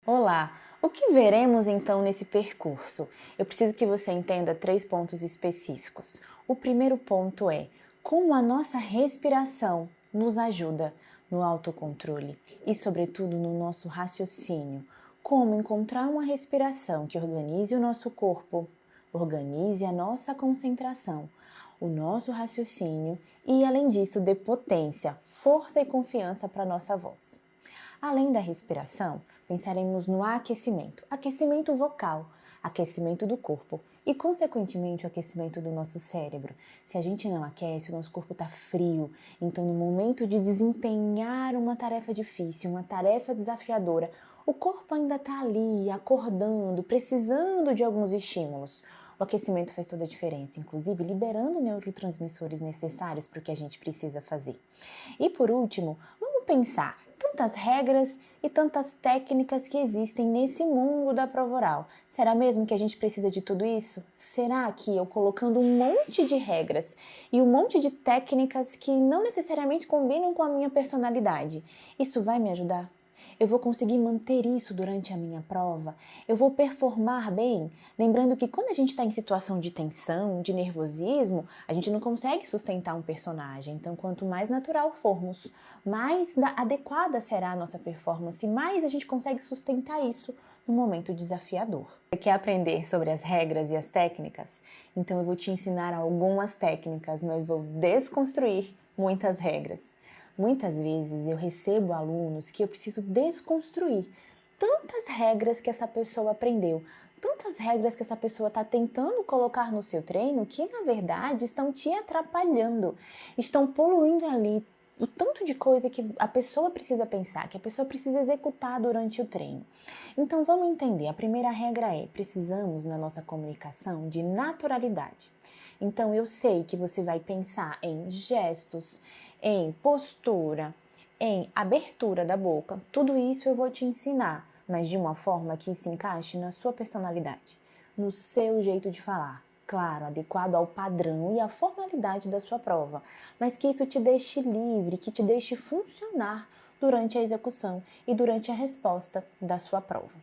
Olá! O que veremos então nesse percurso? Eu preciso que você entenda 3 pontos específicos. O primeiro ponto é como a nossa respiração nos ajuda no autocontrole e, sobretudo, no nosso raciocínio. Como encontrar uma respiração que organize o nosso corpo, organize a nossa concentração, o nosso raciocínio e, além disso, dê potência, força e confiança para a nossa voz. Além da respiração, pensaremos no aquecimento vocal, aquecimento do corpo e, consequentemente, o aquecimento do nosso cérebro. Se a gente não aquece, o nosso corpo está frio, então no momento de desempenhar uma tarefa difícil, uma tarefa desafiadora, o corpo ainda está ali, acordando, precisando de alguns estímulos. O aquecimento faz toda a diferença, inclusive liberando neurotransmissores necessários para o que a gente precisa fazer. E por último, vamos pensar tantas regras e tantas técnicas que existem nesse mundo da prova oral. Será mesmo que a gente precisa de tudo isso? Será que eu colocando um monte de regras e um monte de técnicas que não necessariamente combinam com a minha personalidade, isso vai me ajudar? Eu vou conseguir manter isso durante a minha prova? Eu vou performar bem? Lembrando que quando a gente está em situação de tensão, de nervosismo, a gente não consegue sustentar um personagem. Então, quanto mais natural formos, mais adequada será a nossa performance, mais a gente consegue sustentar isso no momento desafiador. Você quer aprender sobre as regras e as técnicas? Então eu vou te ensinar algumas técnicas, mas vou desconstruir muitas regras. Muitas vezes eu recebo alunos que eu preciso desconstruir tantas regras que essa pessoa aprendeu, tantas regras que essa pessoa está tentando colocar no seu treino que, na verdade, estão te atrapalhando, estão poluindo ali o tanto de coisa que a pessoa precisa pensar, que a pessoa precisa executar durante o treino. Então, vamos entender. A primeira regra é: precisamos, na nossa comunicação, de naturalidade. Então, eu sei que você vai pensar em gestos, em postura, em abertura da boca. Tudo isso eu vou te ensinar, mas de uma forma que se encaixe na sua personalidade, no seu jeito de falar. Claro, adequado ao padrão e à formalidade da sua prova, mas que isso te deixe livre, que te deixe funcionar durante a execução e durante a resposta da sua prova.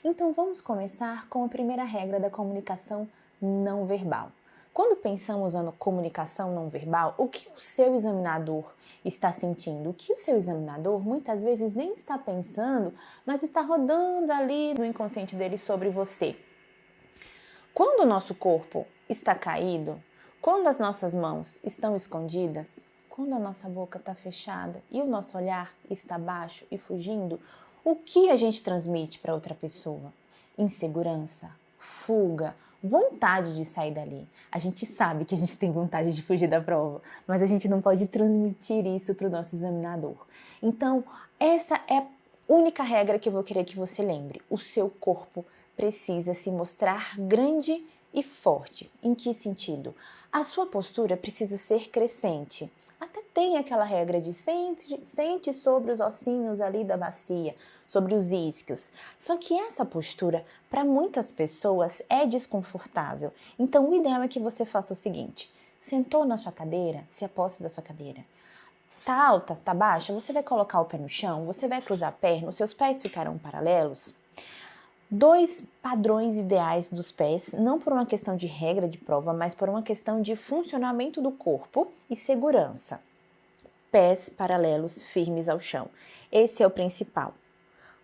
Então vamos começar com a primeira regra da comunicação não verbal. Quando pensamos na comunicação não verbal, o que o seu examinador está sentindo? O que o seu examinador muitas vezes nem está pensando, mas está rodando ali no inconsciente dele sobre você. Quando o nosso corpo está caído, quando as nossas mãos estão escondidas, quando a nossa boca está fechada e o nosso olhar está baixo e fugindo, o que a gente transmite para outra pessoa? Insegurança, fuga, vontade de sair dali. A gente sabe que a gente tem vontade de fugir da prova, mas a gente não pode transmitir isso para o nosso examinador. Então, essa é a única regra que eu vou querer que você lembre. O seu corpo precisa se mostrar grande e forte. Em que sentido? A sua postura precisa ser crescente. Até tem aquela regra de sente sobre os ossinhos ali da bacia, sobre os isquios. Só que essa postura, para muitas pessoas, é desconfortável. Então, o ideal é que você faça o seguinte: sentou na sua cadeira, se aposte da sua cadeira. Tá alta, tá baixa? Você vai colocar o pé no chão, você vai cruzar a perna, os seus pés ficarão paralelos. 2 padrões ideais dos pés, não por uma questão de regra de prova, mas por uma questão de funcionamento do corpo e segurança. Pés paralelos, firmes ao chão. Esse é o principal.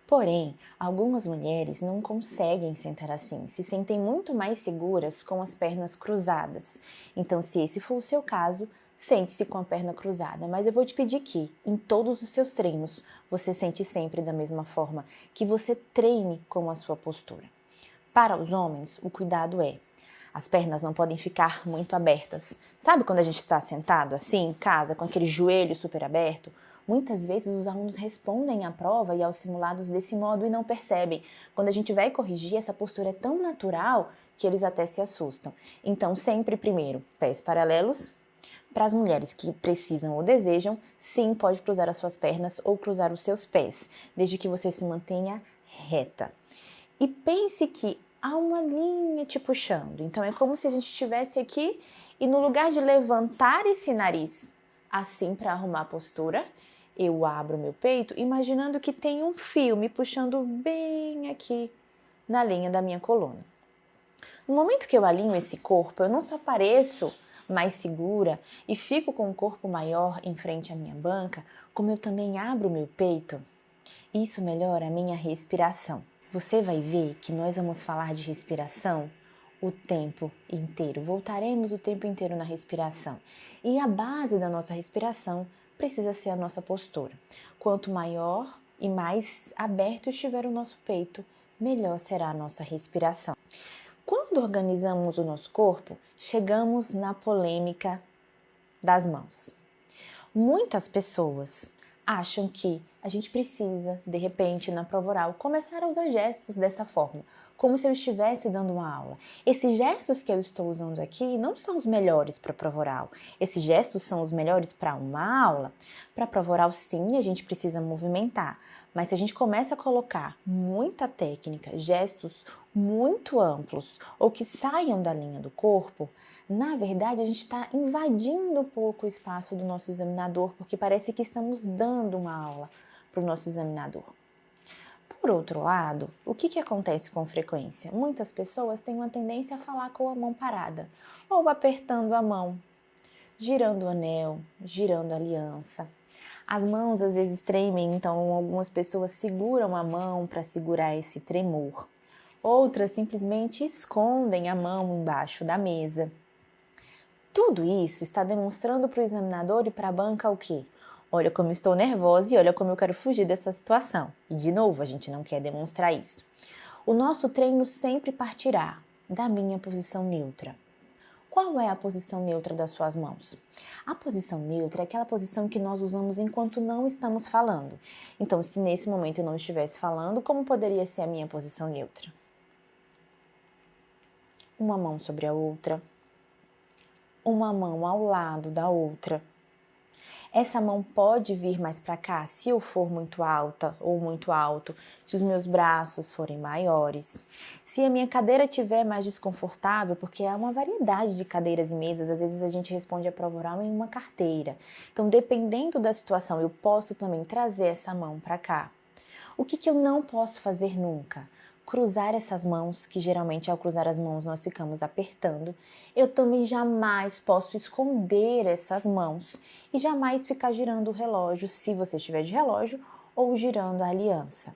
Porém, algumas mulheres não conseguem sentar assim, se sentem muito mais seguras com as pernas cruzadas. Então, se esse for o seu caso, sente-se com a perna cruzada, mas eu vou te pedir que, em todos os seus treinos, você sente sempre da mesma forma, que você treine com a sua postura. Para os homens, o cuidado é: as pernas não podem ficar muito abertas. Sabe quando a gente está sentado assim, em casa, com aquele joelho super aberto? Muitas vezes os alunos respondem à prova e aos simulados desse modo e não percebem. Quando a gente vai corrigir, essa postura é tão natural que eles até se assustam. Então, sempre primeiro, pés paralelos. Para as mulheres que precisam ou desejam, sim, pode cruzar as suas pernas ou cruzar os seus pés, desde que você se mantenha reta. E pense que há uma linha te puxando. Então, é como se a gente estivesse aqui e no lugar de levantar esse nariz assim para arrumar a postura, Eu abro meu peito imaginando que tem um fio me puxando bem aqui na linha da minha coluna. No momento que eu alinho esse corpo, eu não só pareço mais segura e fico com um corpo maior em frente à minha banca, como eu também abro meu peito. Isso melhora a minha respiração. Você vai ver que nós vamos falar de respiração o tempo inteiro. Voltaremos o tempo inteiro na respiração. E a base da nossa respiração precisa ser a nossa postura. Quanto maior e mais aberto estiver o nosso peito, melhor será a nossa respiração. Quando organizamos o nosso corpo, chegamos na polêmica das mãos. Muitas pessoas acham que a gente precisa, de repente, na prova oral, começar a usar gestos dessa forma, como se eu estivesse dando uma aula. Esses gestos que eu estou usando aqui não são os melhores para a prova oral. Esses gestos são os melhores para uma aula. Para a prova oral, sim, a gente precisa movimentar. Mas se a gente começa a colocar muita técnica, gestos muito amplos ou que saiam da linha do corpo, na verdade a gente está invadindo um pouco o espaço do nosso examinador, porque parece que estamos dando uma aula para o nosso examinador. Por outro lado, o que acontece com frequência? Muitas pessoas têm uma tendência a falar com a mão parada, ou apertando a mão, girando o anel, girando a aliança. As mãos às vezes tremem, então algumas pessoas seguram a mão para segurar esse tremor. Outras simplesmente escondem a mão embaixo da mesa. Tudo isso está demonstrando para o examinador e para a banca o quê? Olha como estou nervosa e olha como eu quero fugir dessa situação. E de novo, a gente não quer demonstrar isso. O nosso treino sempre partirá da minha posição neutra. Qual é a posição neutra das suas mãos? A posição neutra é aquela posição que nós usamos enquanto não estamos falando. Então, se nesse momento eu não estivesse falando, como poderia ser a minha posição neutra? Uma mão sobre a outra, uma mão ao lado da outra. Essa mão pode vir mais para cá se eu for muito alta ou muito alto, se os meus braços forem maiores. Se a minha cadeira estiver mais desconfortável, porque há uma variedade de cadeiras e mesas, às vezes a gente responde a prova oral em uma carteira. Então, dependendo da situação, eu posso também trazer essa mão para cá. O que eu não posso fazer nunca? Cruzar essas mãos, que geralmente ao cruzar as mãos nós ficamos apertando. Eu também jamais posso esconder essas mãos e jamais ficar girando o relógio, se você estiver de relógio, ou girando a aliança.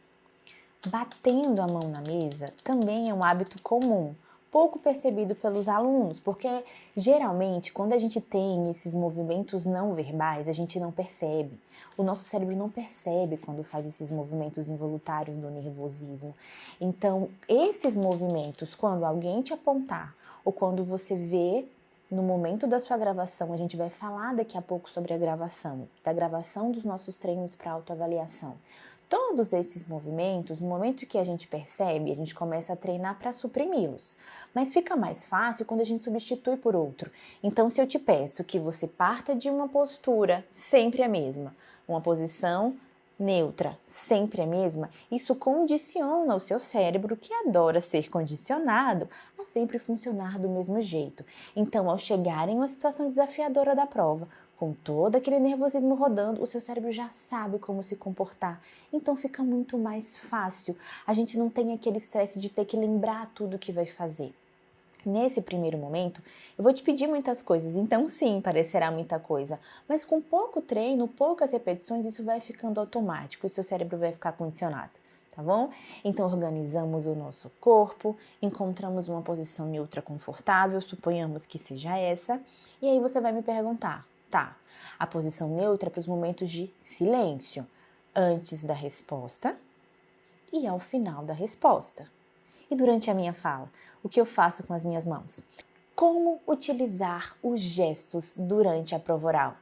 Batendo a mão na mesa também é um hábito comum, pouco percebido pelos alunos, porque geralmente quando a gente tem esses movimentos não verbais, a gente não percebe. O nosso cérebro não percebe quando faz esses movimentos involuntários do nervosismo. Então, esses movimentos, quando alguém te apontar ou quando você vê no momento da sua gravação, a gente vai falar daqui a pouco sobre a gravação, da gravação dos nossos treinos para autoavaliação. Todos esses movimentos, no momento que a gente percebe, a gente começa a treinar para suprimi-los. Mas fica mais fácil quando a gente substitui por outro. Então, se eu te peço que você parta de uma postura sempre a mesma, uma posição neutra, sempre a mesma, isso condiciona o seu cérebro, que adora ser condicionado, a sempre funcionar do mesmo jeito. Então, ao chegar em uma situação desafiadora da prova, com todo aquele nervosismo rodando, o seu cérebro já sabe como se comportar. Então fica muito mais fácil. A gente não tem aquele estresse de ter que lembrar tudo que vai fazer. Nesse primeiro momento, eu vou te pedir muitas coisas, então sim, parecerá muita coisa. Mas com pouco treino, poucas repetições, isso vai ficando automático e o seu cérebro vai ficar condicionado. Tá bom? Então organizamos o nosso corpo, encontramos uma posição neutra confortável, suponhamos que seja essa, e aí você vai me perguntar, tá, a posição neutra é para os momentos de silêncio, antes da resposta e ao final da resposta. E durante a minha fala, o que eu faço com as minhas mãos? Como utilizar os gestos durante a prova oral?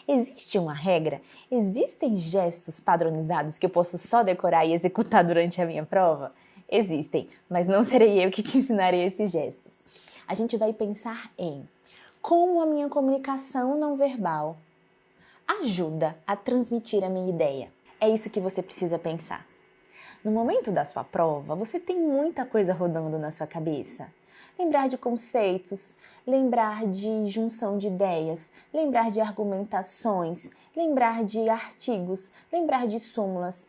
Existe uma regra? Existem gestos padronizados que eu posso só decorar e executar durante a minha prova? Existem, mas não serei eu que te ensinarei esses gestos. A gente vai pensar em como a minha comunicação não verbal ajuda a transmitir a minha ideia. É isso que você precisa pensar. No momento da sua prova, você tem muita coisa rodando na sua cabeça. lembrar de conceitos, lembrar de junção de ideias, lembrar de argumentações, lembrar de artigos, lembrar de súmulas.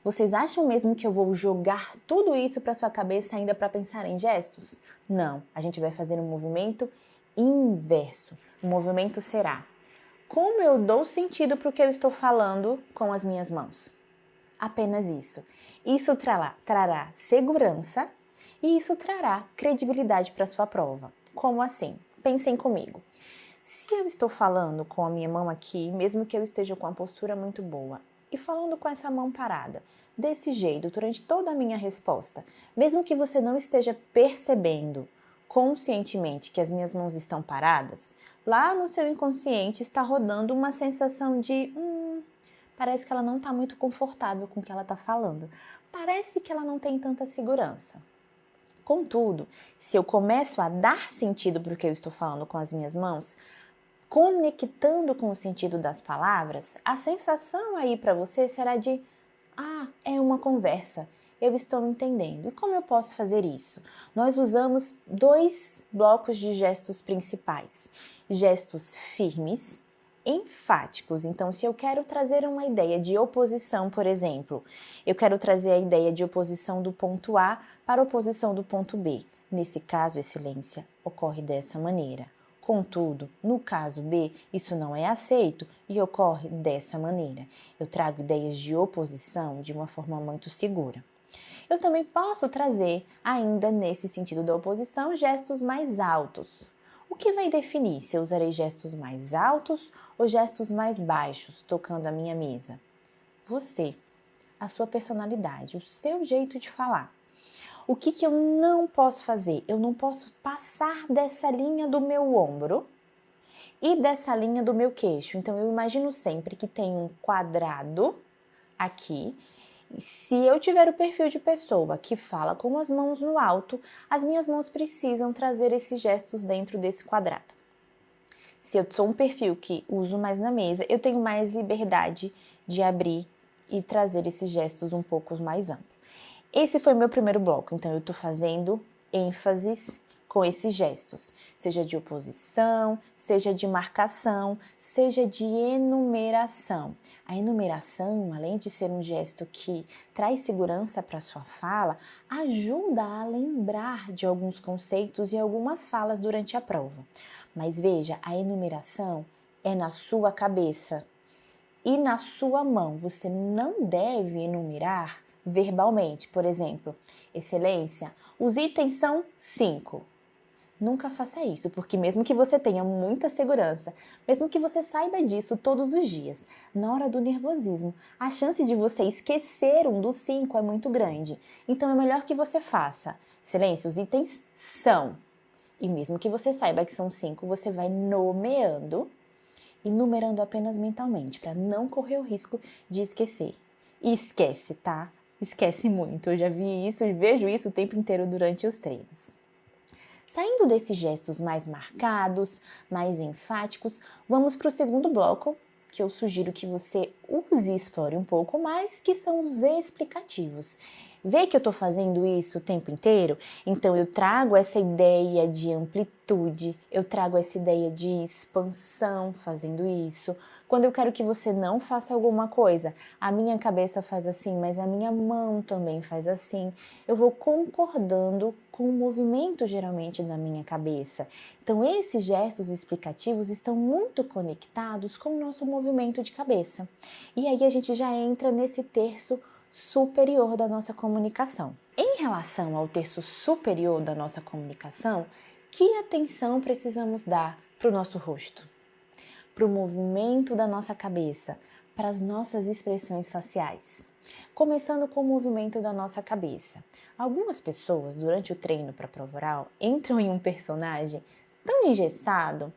Vocês acham mesmo que eu vou jogar tudo isso para sua cabeça ainda para pensar em gestos? Não, a gente vai fazer um movimento inverso. O movimento será: como eu dou sentido para o que eu estou falando com as minhas mãos? Apenas isso. Isso trará segurança e isso trará credibilidade para a sua prova. Como assim? Pensem comigo. Se eu estou falando com a minha mão aqui, mesmo que eu esteja com uma postura muito boa, e falando com essa mão parada, desse jeito, durante toda a minha resposta, mesmo que você não esteja percebendo conscientemente que as minhas mãos estão paradas, lá no seu inconsciente está rodando uma sensação de parece que ela não está muito confortável com o que ela está falando. Parece que ela não tem tanta segurança. Contudo, se eu começo a dar sentido para o que eu estou falando com as minhas mãos, conectando com o sentido das palavras, a sensação aí para você será de é uma conversa, eu estou entendendo. E como eu posso fazer isso? Nós usamos 2 blocos de gestos principais. Gestos firmes, enfáticos. Então, se eu quero trazer uma ideia de oposição, por exemplo, eu quero trazer a ideia de oposição do ponto A para a oposição do ponto B. Nesse caso, a excelência ocorre dessa maneira. Contudo, no caso B, isso não é aceito e ocorre dessa maneira. Eu trago ideias de oposição de uma forma muito segura. Eu também posso trazer, ainda nesse sentido da oposição, gestos mais altos. O que vai definir se eu usarei gestos mais altos ou gestos mais baixos, tocando a minha mesa? Você, a sua personalidade, o seu jeito de falar. O que eu não posso fazer? Eu não posso passar dessa linha do meu ombro e dessa linha do meu queixo. Então, eu imagino sempre que tem um quadrado aqui. Se eu tiver o perfil de pessoa que fala com as mãos no alto, as minhas mãos precisam trazer esses gestos dentro desse quadrado. Se eu sou um perfil que uso mais na mesa, eu tenho mais liberdade de abrir e trazer esses gestos um pouco mais amplos. Esse foi meu primeiro bloco, então eu estou fazendo ênfases com esses gestos, seja de oposição, seja de marcação, seja de enumeração. A enumeração, além de ser um gesto que traz segurança para a sua fala, ajuda a lembrar de alguns conceitos e algumas falas durante a prova. Mas veja, a enumeração é na sua cabeça e na sua mão. Você não deve enumerar verbalmente. Por exemplo, excelência, os itens são 5. Nunca faça isso, porque mesmo que você tenha muita segurança, mesmo que você saiba disso todos os dias, na hora do nervosismo, a chance de você esquecer um dos 5 é muito grande. Então é melhor que você faça. Excelência, os itens são. E mesmo que você saiba que são 5, você vai nomeando e numerando apenas mentalmente, para não correr o risco de esquecer. E esquece, tá? Esquece muito. Eu já vi isso e vejo isso o tempo inteiro durante os treinos. Saindo desses gestos mais marcados, mais enfáticos, vamos para o segundo bloco, que eu sugiro que você use e explore um pouco mais, que são os explicativos. Vê que eu estou fazendo isso o tempo inteiro? Então, eu trago essa ideia de amplitude, eu trago essa ideia de expansão fazendo isso. Quando eu quero que você não faça alguma coisa, a minha cabeça faz assim, mas a minha mão também faz assim. Eu vou concordando com o movimento, geralmente, da minha cabeça. Então, esses gestos explicativos estão muito conectados com o nosso movimento de cabeça. E aí, a gente já entra nesse terço superior da nossa comunicação. Em relação ao terço superior da nossa comunicação, que atenção precisamos dar para o nosso rosto, para o movimento da nossa cabeça, para as nossas expressões faciais? Começando com o movimento da nossa cabeça. Algumas pessoas, durante o treino para a prova oral, entram em um personagem tão engessado,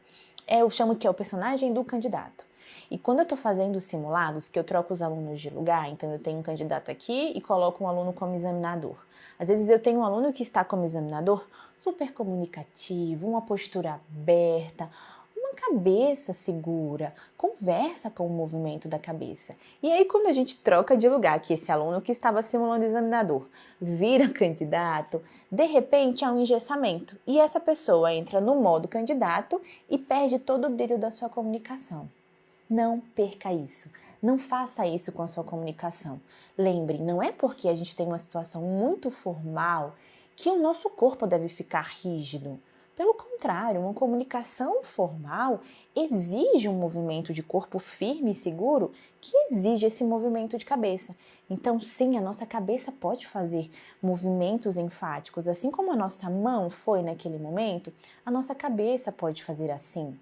eu chamo que é o personagem do candidato. E quando eu estou fazendo os simulados, que eu troco os alunos de lugar, então eu tenho um candidato aqui e coloco um aluno como examinador. Às vezes eu tenho um aluno que está como examinador super comunicativo, uma postura aberta, uma cabeça segura, conversa com o movimento da cabeça. E aí quando a gente troca de lugar, que esse aluno que estava simulando o examinador vira candidato, de repente há um engessamento e essa pessoa entra no modo candidato e perde todo o brilho da sua comunicação. Não perca isso. Não faça isso com a sua comunicação. Lembre, não é porque a gente tem uma situação muito formal que o nosso corpo deve ficar rígido. Pelo contrário, uma comunicação formal exige um movimento de corpo firme e seguro que exige esse movimento de cabeça. Então, sim, a nossa cabeça pode fazer movimentos enfáticos, assim como a nossa mão foi naquele momento, a nossa cabeça pode fazer assim.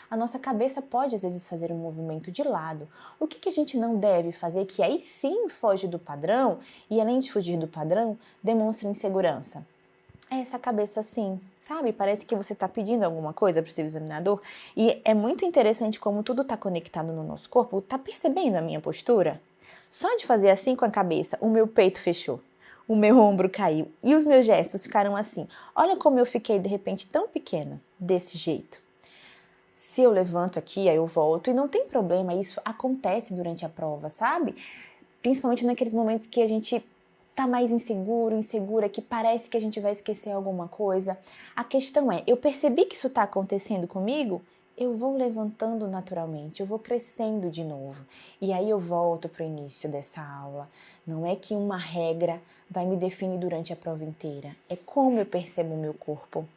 A nossa cabeça pode, às vezes, fazer um movimento de lado. O que a gente não deve fazer, que aí sim foge do padrão, e além de fugir do padrão, demonstra insegurança? É essa cabeça assim, sabe? Parece que você está pedindo alguma coisa para o seu examinador. E é muito interessante como tudo está conectado no nosso corpo. Tá percebendo a minha postura? Só de fazer assim com a cabeça, o meu peito fechou. O meu ombro caiu e os meus gestos ficaram assim. Olha como eu fiquei de repente tão pequena, desse jeito. Se eu levanto aqui, aí eu volto e não tem problema, isso acontece durante a prova, sabe? Principalmente naqueles momentos que a gente tá mais inseguro, insegura, que parece que a gente vai esquecer alguma coisa. A questão é, eu percebi que isso tá acontecendo comigo, eu vou levantando naturalmente, eu vou crescendo de novo. E aí eu volto pro início dessa aula. Não é que uma regra vai me definir durante a prova inteira, é como eu percebo o meu corpo.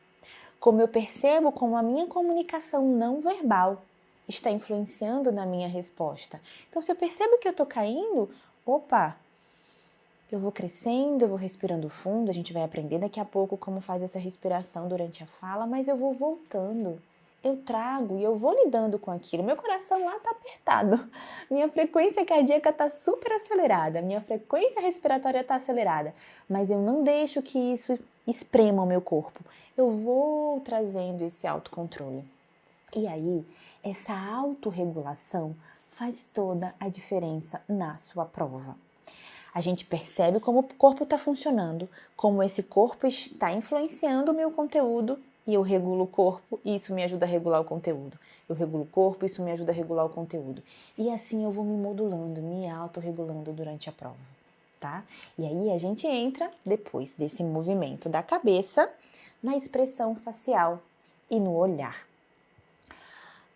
Como eu percebo como a minha comunicação não verbal está influenciando na minha resposta. Então, se eu percebo que eu estou caindo, opa, eu vou crescendo, eu vou respirando fundo, a gente vai aprender daqui a pouco como faz essa respiração durante a fala, mas eu vou voltando. Eu trago e eu vou lidando com aquilo. Meu coração lá está apertado, minha frequência cardíaca está super acelerada, minha frequência respiratória está acelerada, mas eu não deixo que isso esprema o meu corpo. Eu vou trazendo esse autocontrole. E aí, essa autorregulação faz toda a diferença na sua prova. A gente percebe como o corpo está funcionando, como esse corpo está influenciando o meu conteúdo e eu regulo o corpo e isso me ajuda a regular o conteúdo. Eu regulo o corpo e isso me ajuda a regular o conteúdo. E assim eu vou me modulando, me autorregulando durante a prova, tá? E aí a gente entra, depois desse movimento da cabeça, na expressão facial e no olhar.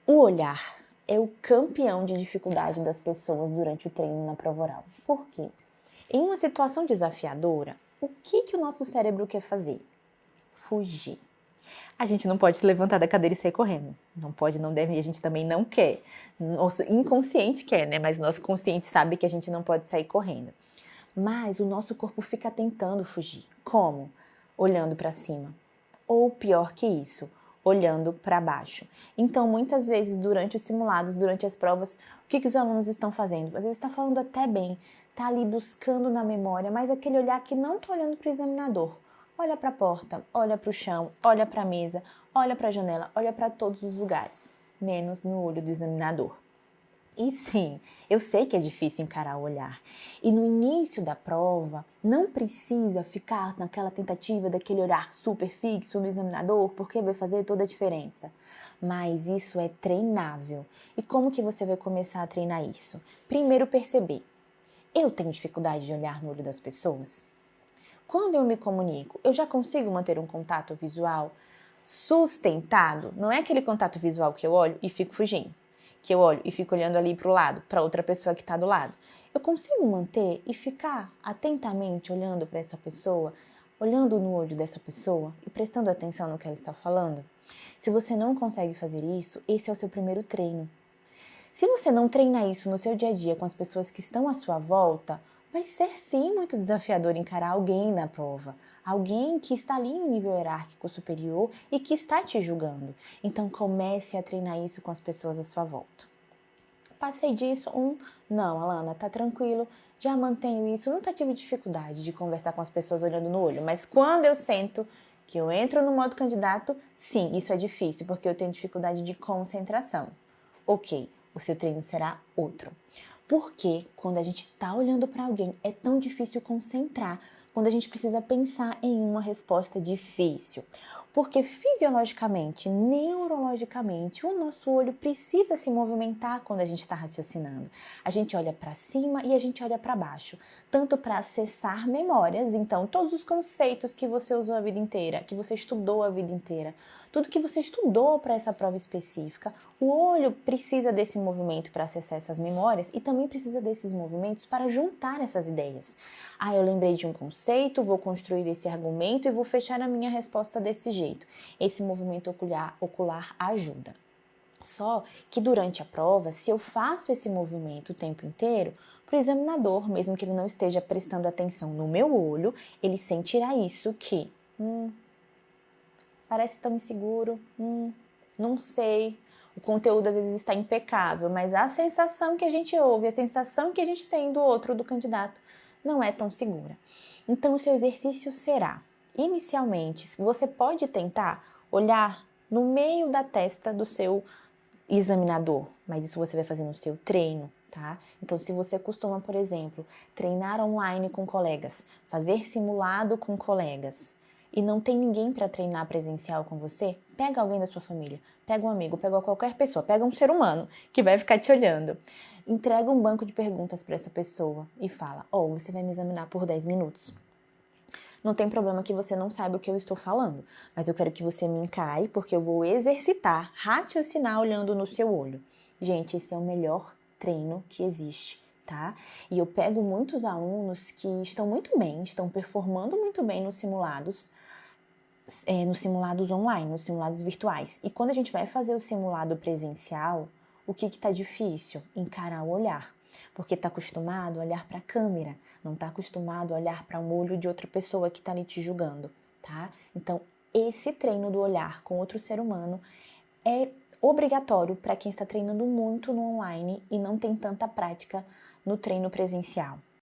O olhar é o campeão de dificuldade das pessoas durante o treino na prova oral. Por quê? Em uma situação desafiadora, o que o nosso cérebro quer fazer? Fugir. A gente não pode se levantar da cadeira e sair correndo. Não pode, não deve, e a gente também não quer. Nosso inconsciente quer, né? Mas nosso consciente sabe que a gente não pode sair correndo. Mas o nosso corpo fica tentando fugir. Como? Olhando para cima. Ou pior que isso, olhando para baixo. Então, muitas vezes, durante os simulados, durante as provas, o que os alunos estão fazendo? Às vezes está falando até bem, está ali buscando na memória, mas aquele olhar que não está olhando para o examinador. Olha para a porta, olha para o chão, olha para a mesa, olha para a janela, olha para todos os lugares, menos no olho do examinador. E sim, eu sei que é difícil encarar o olhar. E no início da prova, não precisa ficar naquela tentativa daquele olhar super fixo no examinador, porque vai fazer toda a diferença. Mas isso é treinável. E como que você vai começar a treinar isso? Primeiro perceber. Eu tenho dificuldade de olhar no olho das pessoas? Quando eu me comunico, eu já consigo manter um contato visual sustentado? Não é aquele contato visual que eu olho e fico fugindo, que eu olho e fico olhando ali para o lado, para outra pessoa que está do lado. Eu consigo manter e ficar atentamente olhando para essa pessoa, olhando no olho dessa pessoa e prestando atenção no que ela está falando? Se você não consegue fazer isso, esse é o seu primeiro treino. Se você não treina isso no seu dia a dia com as pessoas que estão à sua volta, vai ser sim muito desafiador encarar alguém na prova. Alguém que está ali em um nível hierárquico superior e que está te julgando. Então comece a treinar isso com as pessoas à sua volta. Passei disso, não, Alana, tá tranquilo, já mantenho isso, nunca tive dificuldade de conversar com as pessoas olhando no olho, mas quando eu sento que eu entro no modo candidato, sim, isso é difícil, porque eu tenho dificuldade de concentração. Ok, o seu treino será outro. Porque quando a gente está olhando para alguém, é tão difícil concentrar. quando a gente precisa pensar em uma resposta difícil. Porque fisiologicamente, neurologicamente, o nosso olho precisa se movimentar quando a gente está raciocinando. A gente olha para cima e a gente olha para baixo, tanto para acessar memórias, então todos os conceitos que você usou a vida inteira, que você estudou a vida inteira, tudo que você estudou para essa prova específica, o olho precisa desse movimento para acessar essas memórias e também precisa desses movimentos para juntar essas ideias. Ah, eu lembrei de um conceito, vou construir esse argumento e vou fechar a minha resposta desse jeito. Esse movimento ocular ajuda. Só que durante a prova, se eu faço esse movimento o tempo inteiro, para o examinador, mesmo que ele não esteja prestando atenção no meu olho, ele sentirá isso que, parece tão inseguro, não sei. O conteúdo às vezes está impecável, mas a sensação que a gente ouve, a sensação que a gente tem do outro, do candidato, não é tão segura. Então, o seu exercício será, inicialmente, você pode tentar olhar no meio da testa do seu examinador, mas isso você vai fazer no seu treino, tá? Então, se você costuma, por exemplo, treinar online com colegas, fazer simulado com colegas, e não tem ninguém para treinar presencial com você, pega alguém da sua família, pega um amigo, pega qualquer pessoa, pega um ser humano que vai ficar te olhando. Entrega um banco de perguntas para essa pessoa e fala, você vai me examinar por 10 minutos. Não tem problema que você não saiba o que eu estou falando, mas eu quero que você me encare porque eu vou exercitar, raciocinar olhando no seu olho. Gente, esse é o melhor treino que existe, tá? E eu pego muitos alunos que estão muito bem, estão performando muito bem nos simulados online, nos simulados virtuais. E quando a gente vai fazer o simulado presencial, o que está difícil? Encarar o olhar. Porque está acostumado a olhar para a câmera, não está acostumado a olhar para um olho de outra pessoa que está ali te julgando, tá? Então, esse treino do olhar com outro ser humano é obrigatório para quem está treinando muito no online e não tem tanta prática no treino presencial.